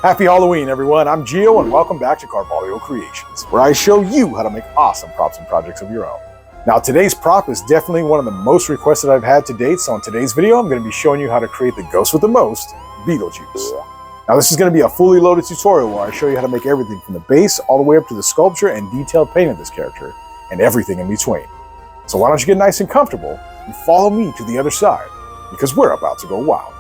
Happy Halloween, everyone. I'm Gio, and welcome back to Carvalho Creations, where I show you how to make awesome props and projects of your own. Now, today's prop is definitely one of the most requested I've had to date, so in today's video, I'm going to be showing you how to create the ghost with the most, Beetlejuice. Now, this is going to be a fully loaded tutorial where I show you how to make everything from the base all the way up to the sculpture and detailed paint of this character, and everything in between. So why don't you get nice and comfortable and follow me to the other side, because we're about to go wild.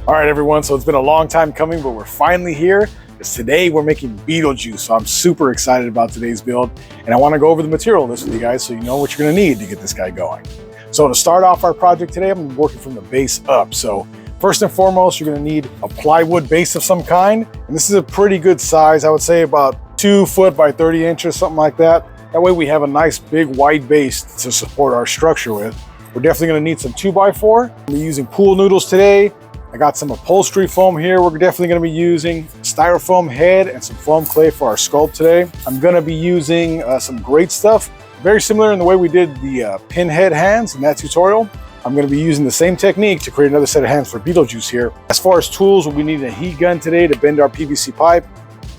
All right, everyone, so it's been a long time coming, but we're finally here, because today we're making Beetlejuice. So I'm super excited about today's build, and I want to go over the material of this with you guys so you know what you're going to need to get this guy going. So to start off our project today, I'm working from the base up. So first and foremost, you're going to need a plywood base of some kind, and this is a pretty good size. I would say about 2 foot by 30 inches, something like that. That way we have a nice big wide base to support our structure with. We're definitely going to need some 2x4. I'm using pool noodles today. I got some upholstery foam here. We're definitely going to be using styrofoam head and some foam clay for our sculpt today. I'm going to be using some great stuff, very similar in the way we did the pinhead hands in that tutorial. I'm going to be using the same technique to create another set of hands for Beetlejuice here. As far as tools, we'll be needing a heat gun today to bend our PVC pipe.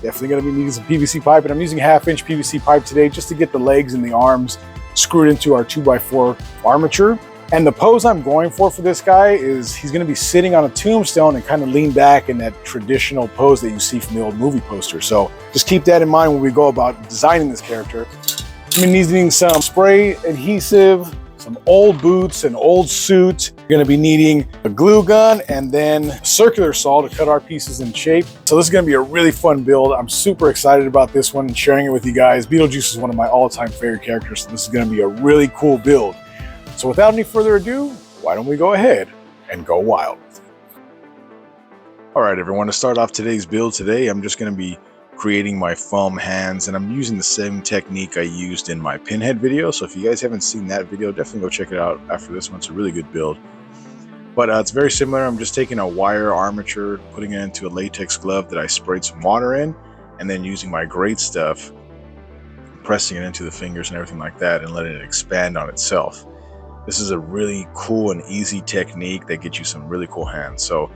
Definitely going to be needing some PVC pipe, and I'm using 1/2-inch PVC pipe today just to get the legs and the arms screwed into our 2x4 armature. And the pose I'm going for this guy is he's going to be sitting on a tombstone and kind of lean back in that traditional pose that you see from the old movie poster. So just keep that in mind when we go about designing this character. I'm going to be needing some spray adhesive, some old boots, an old suit. You're going to be needing a glue gun and then circular saw to cut our pieces in shape. So this is going to be a really fun build. I'm super excited about this one and sharing it with you guys. Beetlejuice is one of my all-time favorite characters, so this is going to be a really cool build. So without any further ado, why don't we go ahead and go wild with it. All right, everyone, to start off today's build today, I'm just going to be creating my foam hands, and I'm using the same technique I used in my pinhead video. So if you guys haven't seen that video, definitely go check it out after this one. It's a really good build. But it's very similar. I'm just taking a wire armature, putting it into a latex glove that I sprayed some water in, and then using my great stuff, pressing it into the fingers and everything like that, and letting it expand on itself. This is a really cool and easy technique that gets you some really cool hands. So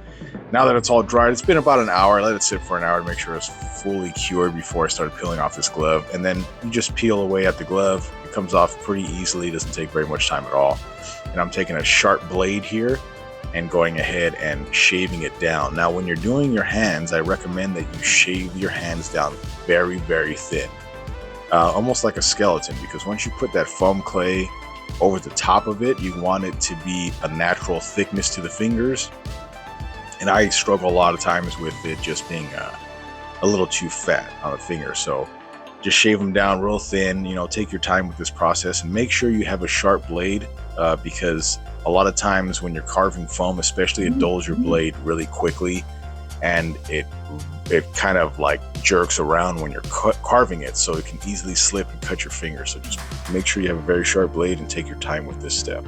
now that it's all dried, it's been about an hour. I let it sit for an hour to make sure it's fully cured before I started peeling off this glove. And then you just peel away at the glove. It comes off pretty easily. It doesn't take very much time at all. And I'm taking a sharp blade here and going ahead and shaving it down. Now, when you're doing your hands, I recommend that you shave your hands down very, very thin. Almost like a skeleton, because once you put that foam clay over the top of it, you want it to be a natural thickness to the fingers, and I struggle a lot of times with it just being a little too fat on the finger. So just shave them down real thin. You know, take your time with this process and make sure you have a sharp blade, because a lot of times when you're carving foam especially, it dulls your blade really quickly, and it kind of like jerks around when you're carving it, so it can easily slip and cut your fingers. So just make sure you have a very sharp blade and take your time with this step.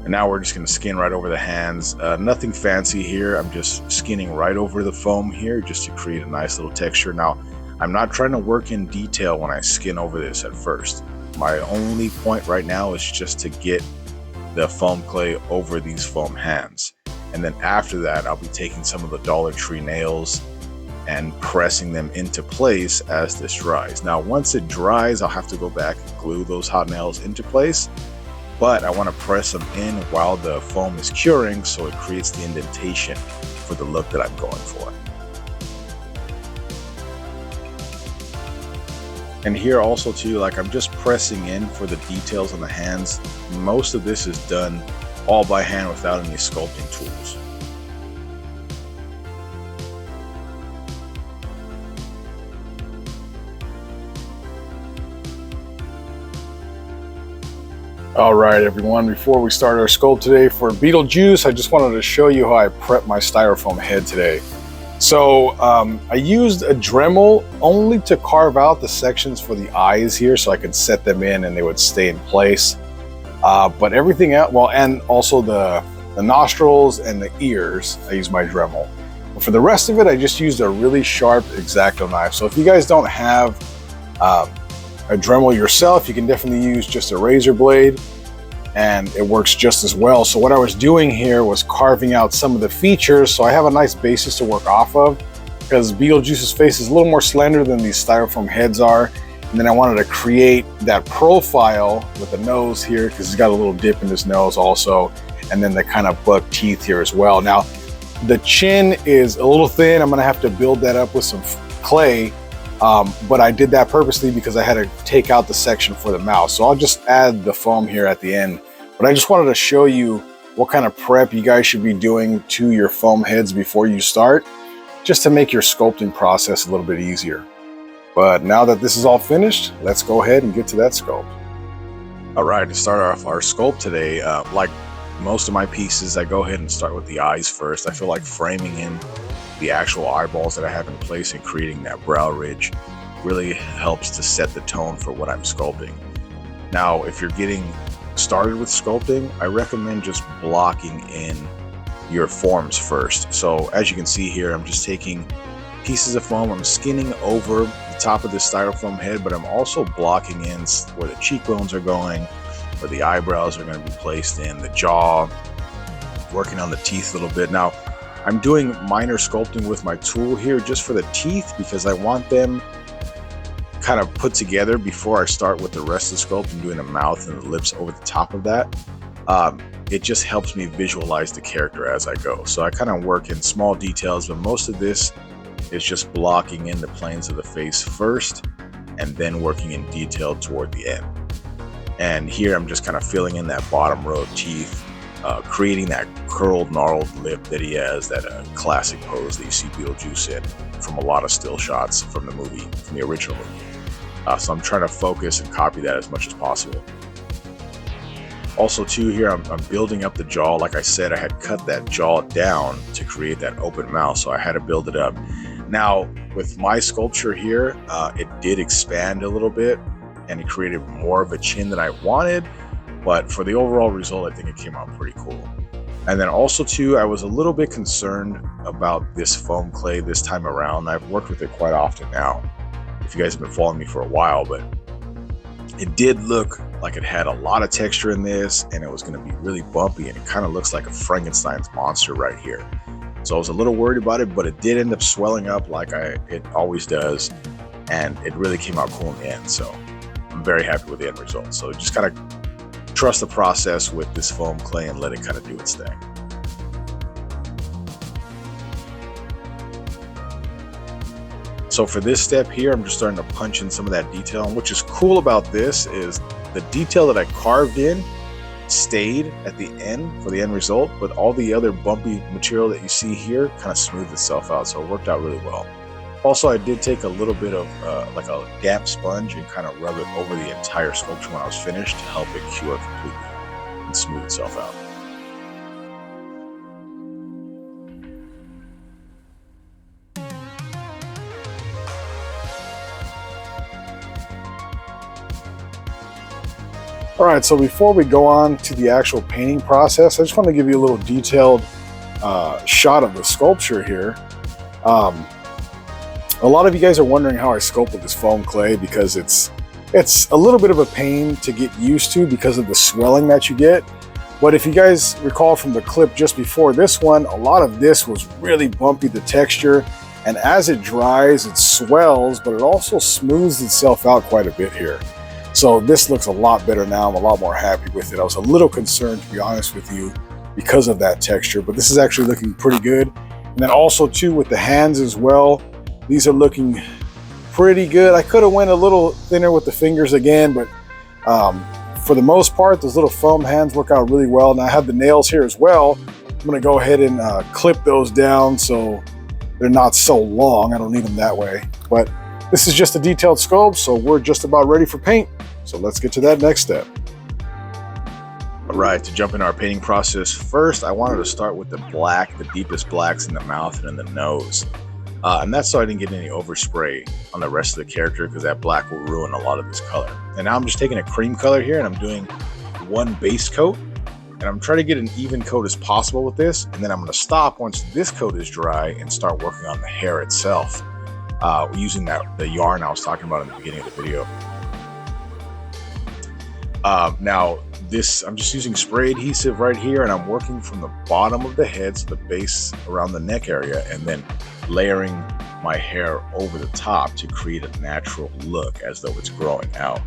And now we're just going to skin right over the hands. Nothing fancy here. I'm just skinning right over the foam here just to create a nice little texture. Now, I'm not trying to work in detail when I skin over this at first. My only point right now is just to get the foam clay over these foam hands. And then after that, I'll be taking some of the Dollar Tree nails and pressing them into place as this dries. Now, once it dries, I'll have to go back and glue those hot nails into place, but I want to press them in while the foam is curing, so it creates the indentation for the look that I'm going for. And here also too, like I'm just pressing in for the details on the hands. Most of this is done all by hand without any sculpting tools. All right, everyone, before we start our sculpt today for Beetlejuice, I just wanted to show you how I prep my styrofoam head today. So I used a Dremel only to carve out the sections for the eyes here so I could set them in and they would stay in place. But everything else, well, and also the nostrils and the ears, I use my Dremel. But for the rest of it, I just used a really sharp X-Acto knife. So if you guys don't have a Dremel yourself, you can definitely use just a razor blade and it works just as well. So what I was doing here was carving out some of the features so I have a nice basis to work off of, because Beetlejuice's face is a little more slender than these styrofoam heads are. And then I wanted to create that profile with the nose here because he's got a little dip in his nose also, and then the kind of buck teeth here as well. Now, the chin is a little thin. I'm gonna have to build that up with some clay, but I did that purposely because I had to take out the section for the mouth. So I'll just add the foam here at the end. But I just wanted to show you what kind of prep you guys should be doing to your foam heads before you start, just to make your sculpting process a little bit easier. But now that this is all finished, let's go ahead and get to that sculpt. All right, to start off our sculpt today, like most of my pieces, I go ahead and start with the eyes first. I feel like framing in the actual eyeballs that I have in place and creating that brow ridge really helps to set the tone for what I'm sculpting. Now, if you're getting started with sculpting, I recommend just blocking in your forms first. So as you can see here, I'm just taking pieces of foam, I'm skinning over the top of this styrofoam head, but I'm also blocking in where the cheekbones are going, where the eyebrows are going to be placed in, the jaw, working on the teeth a little bit. Now, I'm doing minor sculpting with my tool here just for the teeth because I want them kind of put together before I start with the rest of the sculpt and doing the mouth and the lips over the top of that. It just helps me visualize the character as I go. So I kind of work in small details, but most of this is just blocking in the planes of the face first and then working in detail toward the end. And here I'm just kind of filling in that bottom row of teeth, creating that curled, gnarled lip that he has, that classic pose that you see Beetlejuice in from a lot of still shots from the movie, from the original movie. So I'm trying to focus and copy that as much as possible. Also too, here I'm building up the jaw. Like I said, I had cut that jaw down to create that open mouth, so I had to build it up. Now, with my sculpture here, it did expand a little bit and it created more of a chin than I wanted, but for the overall result, I think it came out pretty cool. And then also too, I was a little bit concerned about this foam clay this time around. I've worked with it quite often now, if you guys have been following me for a while, but it did look like it had a lot of texture in this and it was going to be really bumpy, and it kind of looks like a Frankenstein's monster right here. So I was a little worried about it, but it did end up swelling up like it always does, and it really came out cool in the end. So I'm very happy with the end result. So just kind of trust the process with this foam clay and let it kind of do its thing. So for this step here, I'm just starting to punch in some of that detail. And what's just cool about this is the detail that I carved in stayed at the end for the end result, but all the other bumpy material that you see here kind of smoothed itself out. So it worked out really well. Also, I did take a little bit of like a damp sponge and kind of rub it over the entire sculpture when I was finished to help it cure completely and smooth itself out. All right, so before we go on to the actual painting process, I just want to give you a little detailed shot of the sculpture here. A lot of you guys are wondering how I sculpted this foam clay because it's a little bit of a pain to get used to because of the swelling that you get. But if you guys recall from the clip just before this one, a lot of this was really bumpy, the texture, and as it dries, it swells, but it also smooths itself out quite a bit here. So this looks a lot better now. I'm a lot more happy with it. I was a little concerned, to be honest with you, because of that texture, but this is actually looking pretty good. And then also too with the hands as well, these are looking pretty good. I could have went a little thinner with the fingers again, but for the most part, those little foam hands work out really well. And I have the nails here as well. I'm gonna go ahead and clip those down so they're not so long. I don't need them that way, but this is just a detailed sculpt, so we're just about ready for paint. So let's get to that next step. All right, to jump into our painting process, first I wanted to start with the black, the deepest blacks in the mouth and in the nose. And that's so I didn't get any overspray on the rest of the character, because that black will ruin a lot of this color. And now I'm just taking a cream color here and I'm doing one base coat. And I'm trying to get an even coat as possible with this. And then I'm gonna stop once this coat is dry and start working on the hair itself. Using the yarn I was talking about in the beginning of the video. Now this, I'm just using spray adhesive right here, and I'm working from the bottom of the head, so the base around the neck area, and then layering my hair over the top to create a natural look as though it's growing out.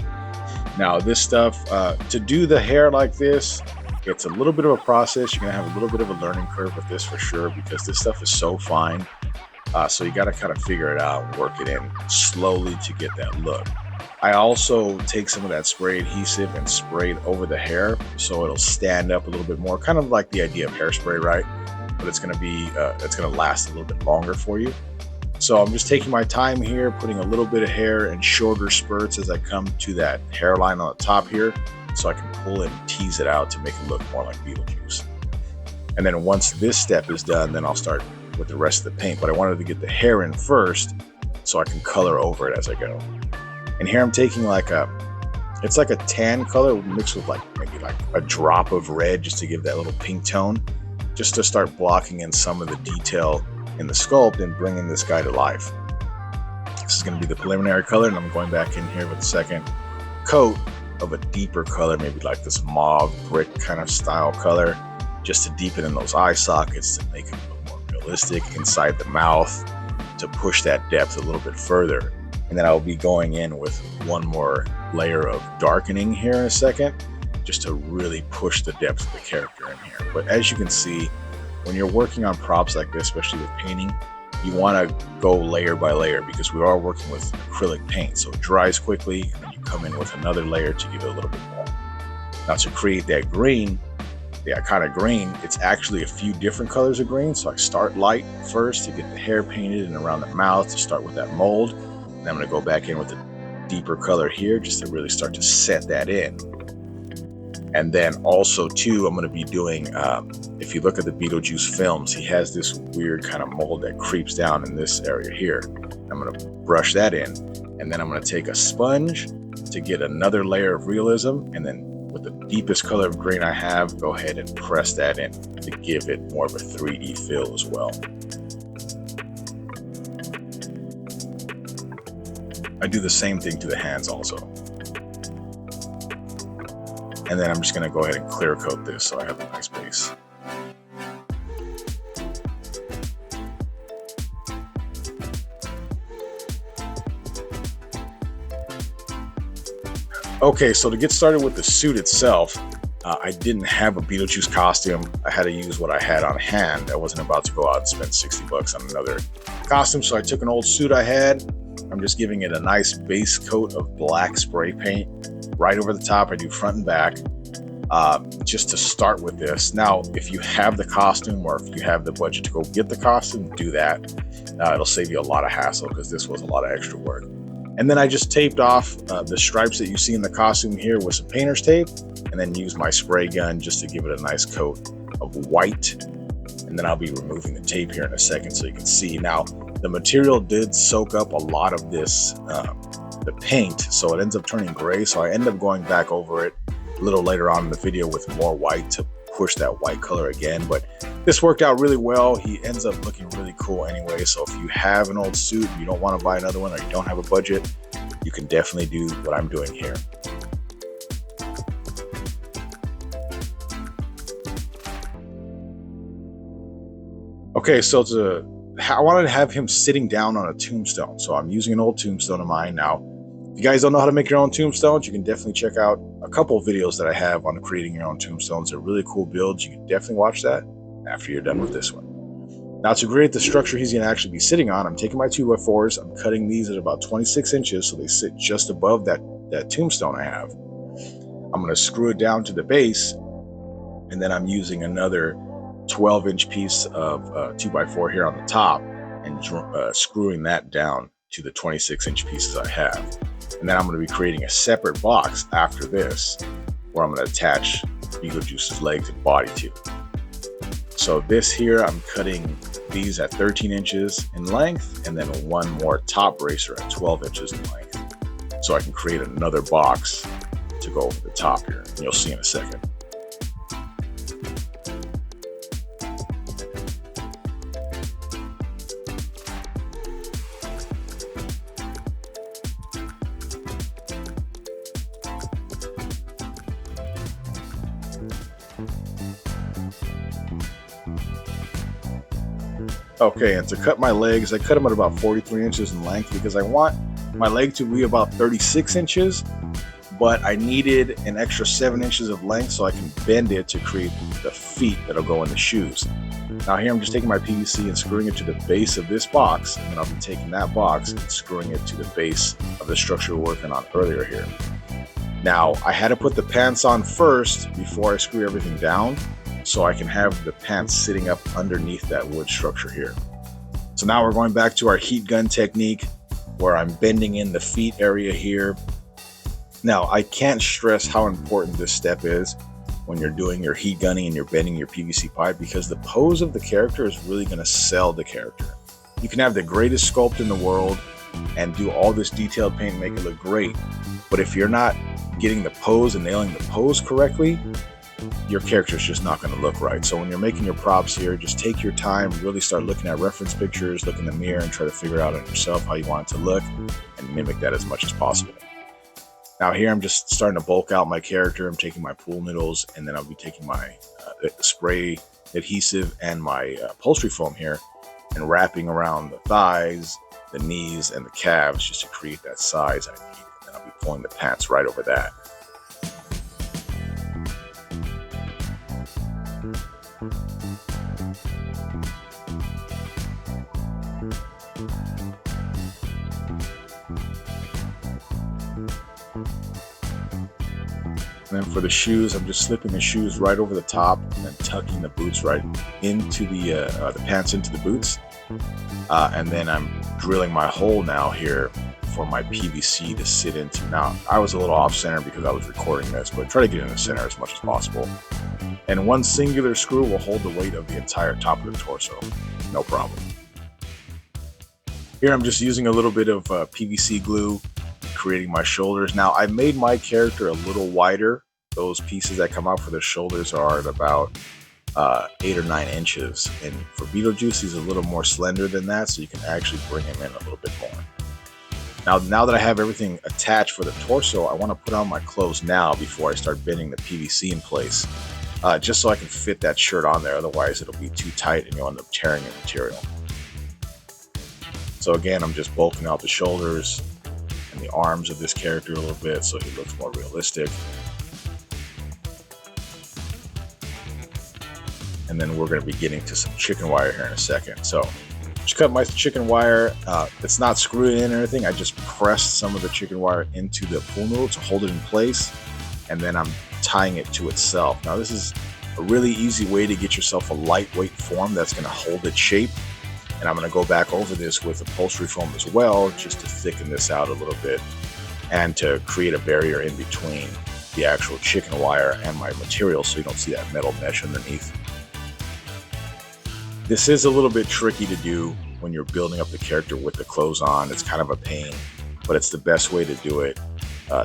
Now this stuff, to do the hair like this, it's a little bit of a process. You're gonna have a little bit of a learning curve with this for sure, because this stuff is so fine. So you gotta kind of figure it out, work it in slowly to get that look. I also take some of that spray adhesive and spray it over the hair so it'll stand up a little bit more, kind of like the idea of hairspray, right? But it's gonna last a little bit longer for you. So I'm just taking my time here, putting a little bit of hair in shorter spurts as I come to that hairline on the top here, so I can pull it and tease it out to make it look more like Beetlejuice. And then once this step is done, then I'll start with the rest of the paint. But I wanted to get the hair in first so I can color over it as I go. And here I'm taking it's like a tan color mixed with maybe a drop of red, just to give that little pink tone, just to start blocking in some of the detail in the sculpt and bringing this guy to life. This is going to be the preliminary color, and I'm going back in here with a second coat of a deeper color, maybe like this mauve brick kind of style color, just to deepen in those eye sockets, to make it look more realistic inside the mouth, to push that depth a little bit further. And then I'll be going in with one more layer of darkening here in a second, just to really push the depth of the character in here. But as you can see, when you're working on props like this, especially with painting, you want to go layer by layer, because we are working with acrylic paint, so it dries quickly, and then you come in with another layer to give it a little bit more. Now to create that green, the iconic green, it's actually a few different colors of green. So I start light first to get the hair painted and around the mouth, to start with that mold. And I'm going to go back in with a deeper color here, just to really start to set that in. And then also too, I'm going to be doing, if you look at the Beetlejuice films, he has this weird kind of mold that creeps down in this area here. I'm going to brush that in, and then I'm going to take a sponge to get another layer of realism, and then with the deepest color of green I have, go ahead and press that in to give it more of a 3D feel as well. I do the same thing to the hands also. And then I'm just going to go ahead and clear coat this so I have a nice base. Okay, so to get started with the suit itself, I didn't have a Beetlejuice costume. I had to use what I had on hand. I wasn't about to go out and spend 60 bucks on another costume, so I took an old suit I had. I'm just giving it a nice base coat of black spray paint right over the top. I do front and back, just to start with this. Now, if you have the costume, or if you have the budget to go get the costume, do that. It'll save you a lot of hassle, because this was a lot of extra work. And then I just taped off the stripes that you see in the costume here with some painter's tape, and then use my spray gun just to give it a nice coat of white. And then I'll be removing the tape here in a second so you can see. Now, the material did soak up a lot of this, the paint, so it ends up turning gray. So I end up going back over it a little later on in the video with more white to push that white color again. But this worked out really well. He ends up looking really cool anyway. So if you have an old suit and you don't want to buy another one, or you don't have a budget, you can definitely do what I'm doing here. Okay, so I wanted to have him sitting down on a tombstone. So I'm using an old tombstone of mine. Now, if you guys don't know how to make your own tombstones, you can definitely check out a couple of videos that I have on creating your own tombstones. They're really cool builds. You can definitely watch that after you're done with this one. Now, to create the structure he's going to actually be sitting on, I'm taking my 2x4s. I'm cutting these at about 26 inches so they sit just above that tombstone I have. I'm going to screw it down to the base, and then I'm using another 12-inch piece of 2x4 here on the top, and screwing that down to the 26-inch pieces I have. And then I'm going to be creating a separate box after this, where I'm going to attach Beetlejuice's legs and body to. So this here, I'm cutting these at 13 inches in length, and then one more top bracer at 12 inches in length, so I can create another box to go over the top here, and you'll see in a second. Okay, and to cut my legs, I cut them at about 43 inches in length because I want my leg to be about 36 inches, but I needed an extra 7 inches of length so I can bend it to create the feet that'll go in the shoes. Now here I'm just taking my PVC and screwing it to the base of this box, and then I'll be taking that box and screwing it to the base of the structure we're working on earlier here. Now I had to put the pants on first before I screw everything down, so I can have the pants sitting up underneath that wood structure here. So now we're going back to our heat gun technique where I'm bending in the feet area here. Now I can't stress how important this step is when you're doing your heat gunning and you're bending your PVC pipe, because the pose of the character is really going to sell the character. You can have the greatest sculpt in the world and do all this detailed paint and make it look great, but if you're not getting the pose and nailing the pose correctly, your character is just not going to look right. So when you're making your props here, just take your time, really start looking at reference pictures, look in the mirror and try to figure out on yourself how you want it to look and mimic that as much as possible. Now here I'm just starting to bulk out my character. I'm taking my pool noodles, and then I'll be taking my spray adhesive and my upholstery foam here and wrapping around the thighs, the knees, and the calves just to create that size I need. And then I'll be pulling the pants right over that. And then for the shoes, I'm just slipping the shoes right over the top and then tucking the boots right into the pants into the boots. And then I'm drilling my hole now here for my PVC to sit into. Now, I was a little off center because I was recording this, but try to get in the center as much as possible. And one singular screw will hold the weight of the entire top of the torso. No problem. Here I'm just using a little bit of PVC glue, creating my shoulders. Now I made my character a little wider. Those pieces that come out for the shoulders are at about 8 or 9 inches. And for Beetlejuice, he's a little more slender than that, so you can actually bring him in a little bit more. Now that I have everything attached for the torso, I want to put on my clothes now before I start bending the PVC in place, just so I can fit that shirt on there. Otherwise, it'll be too tight and you'll end up tearing the material. So again, I'm just bulking out the shoulders and the arms of this character a little bit so he looks more realistic. And then we're going to be getting to some chicken wire here in a second. So just cut my chicken wire. It's not screwed in or anything. I just pressed some of the chicken wire into the pool noodle to hold it in place, and then I'm tying it to itself. Now this is a really easy way to get yourself a lightweight form that's going to hold its shape. And I'm going to go back over this with upholstery foam as well, just to thicken this out a little bit and to create a barrier in between the actual chicken wire and my material so you don't see that metal mesh underneath. This is a little bit tricky to do when you're building up the character with the clothes on. It's kind of a pain, but it's the best way to do it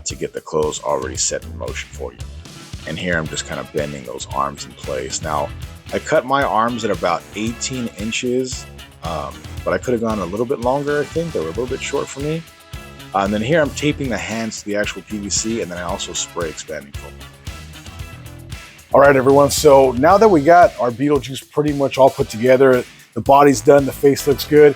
to get the clothes already set in motion for you. And here I'm just kind of bending those arms in place. Now, I cut my arms at about 18 inches. But I could have gone a little bit longer, I think. They were a little bit short for me. And then here I'm taping the hands to the actual PVC, and then I also spray expanding foam. All right, everyone. So now that we got our Beetlejuice pretty much all put together, the body's done, the face looks good,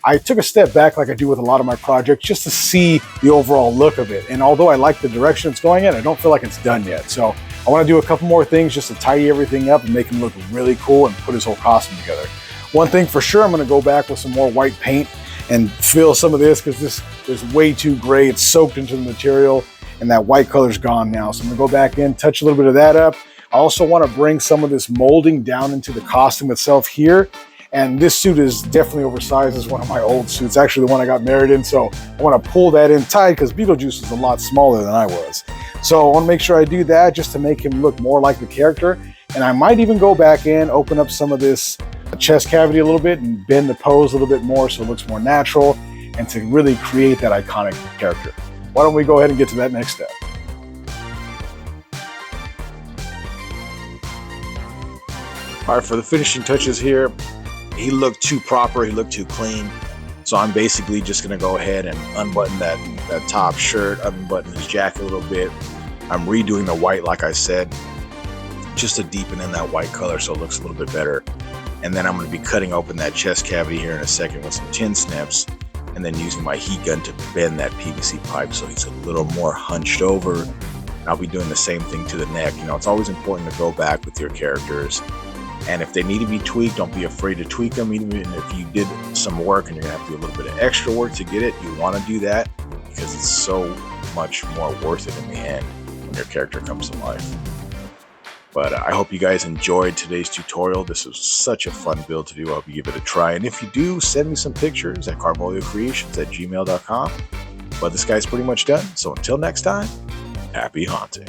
I took a step back like I do with a lot of my projects just to see the overall look of it. And although I like the direction it's going in, I don't feel like it's done yet. So I want to do a couple more things just to tidy everything up and make him look really cool and put his whole costume together. One thing for sure, I'm going to go back with some more white paint and fill some of this because this is way too gray. It's soaked into the material and that white color's gone now. So I'm going to go back in, touch a little bit of that up. I also want to bring some of this molding down into the costume itself here. And this suit is definitely oversized as one of my old suits, actually the one I got married in. So I want to pull that in tight because Beetlejuice is a lot smaller than I was. So I want to make sure I do that just to make him look more like the character. And I might even go back in, open up some of this chest cavity a little bit and bend the pose a little bit more so it looks more natural and to really create that iconic character. Why don't we go ahead and get to that next step? All right, for the finishing touches here, he looked too proper, he looked too clean. So I'm basically just gonna go ahead and unbutton that top shirt, unbutton his jacket a little bit. I'm redoing the white, like I said, just to deepen in that white color so it looks a little bit better. And then I'm going to be cutting open that chest cavity here in a second with some tin snips, and then using my heat gun to bend that PVC pipe so he's a little more hunched over. And I'll be doing the same thing to the neck. You know, it's always important to go back with your characters. And if they need to be tweaked, don't be afraid to tweak them. Even if you did some work and you're going to have to do a little bit of extra work to get it, you want to do that because it's so much more worth it in the end when your character comes to life. But I hope you guys enjoyed today's tutorial. This was such a fun build to do. I hope you give it a try. And if you do, send me some pictures at carvoliocreations@gmail.com. But this guy's pretty much done. So until next time, happy haunting.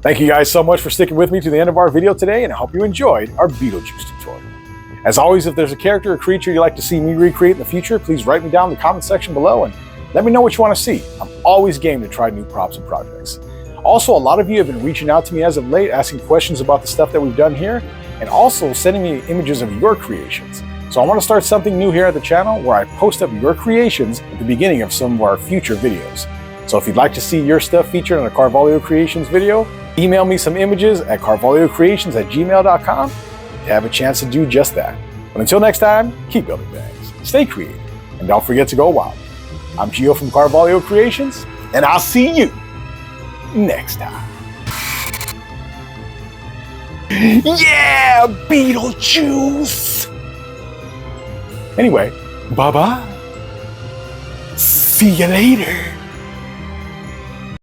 Thank you guys so much for sticking with me to the end of our video today, and I hope you enjoyed our Beetlejuice tutorial. As always, if there's a character or creature you'd like to see me recreate in the future, please write me down in the comment section below and let me know what you want to see. I'm always game to try new props and projects. Also, a lot of you have been reaching out to me as of late, asking questions about the stuff that we've done here, and also sending me images of your creations. So I want to start something new here at the channel where I post up your creations at the beginning of some of our future videos. So if you'd like to see your stuff featured in a Carvolio Creations video, email me some images at carvoliocreations@gmail.com to have a chance to do just that. But until next time, keep building things, stay creative, and don't forget to go wild. I'm Gio from Carvolio Creations, and I'll see you next time. Yeah, Beetlejuice! Anyway, bye-bye. See you later.